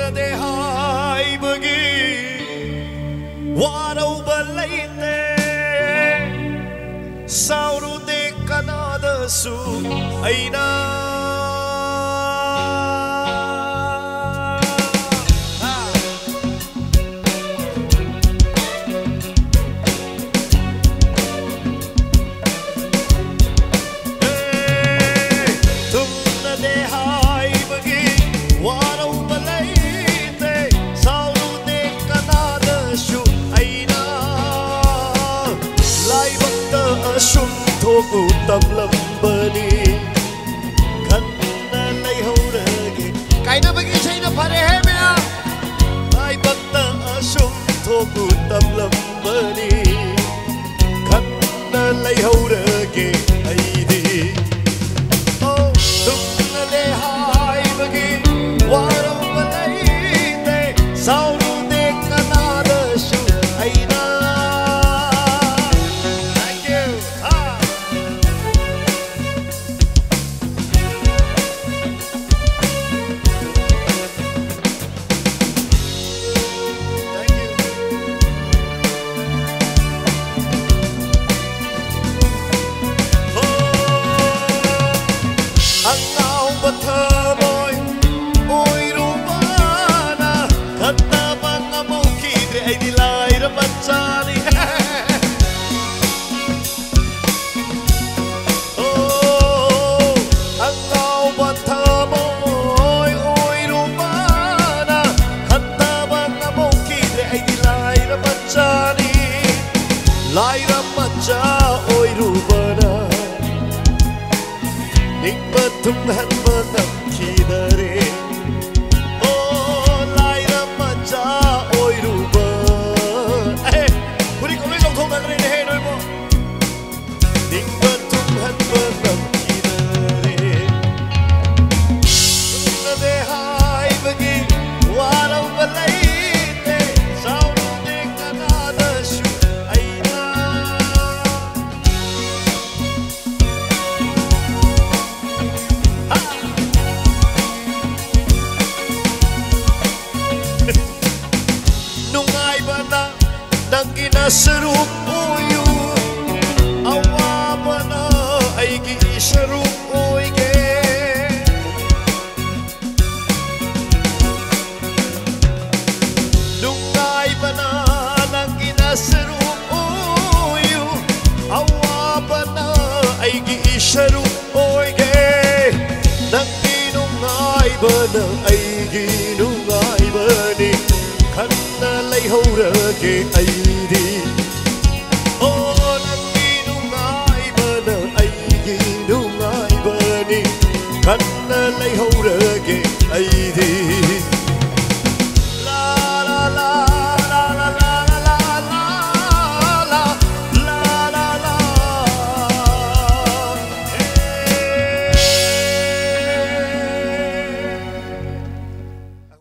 ꯊꯨꯡꯅꯗꯦ ꯍꯥꯏꯕꯒꯤ ꯋꯥꯔꯧꯕ ꯂꯩꯇꯦ ꯁꯥꯎꯔꯨꯗꯦ ꯀꯅꯥꯗꯁꯨ ꯑꯩꯅ ꯇꯝꯂꯝꯕꯅꯤ ꯈꯟꯅ ꯂꯩꯍꯧꯔꯒꯦ ꯀꯥꯏꯅꯕꯒꯤ ꯏꯁꯩꯅ ꯐꯔꯦ ꯍꯦ ꯃꯌꯥꯝ ꯂꯥꯏꯕꯛꯇ ꯑꯁꯨꯝ ꯊꯣꯛꯎ ꯇꯝꯂꯝꯕꯅꯤ ꯈꯟꯅ ꯂꯩꯍꯧꯔꯒꯦ ꯑꯩꯗꯤ ꯊꯨꯡꯅꯗꯦ ꯍꯥꯏꯕꯒꯤ ꯋꯥꯔꯧꯕ ꯂꯩꯇꯦ ꯁꯥꯎꯔꯨꯗꯦ ꯀꯅꯥꯗꯁꯨ ꯑꯩꯅ Laira macha oirubana nikba tumhan banam khidare oh laira macha oiruba puri koi long thong nagre ne noi mo nikba tumhan banam khidare tunade hai bagi warau balai Saruk oyu awabana aigi saruk oige Nungay bana nangina saruk oyu awabana aigi saruk oige Nanginungay bana aigi nungay bani Kanna layhorage aidi Kanna layhorage ay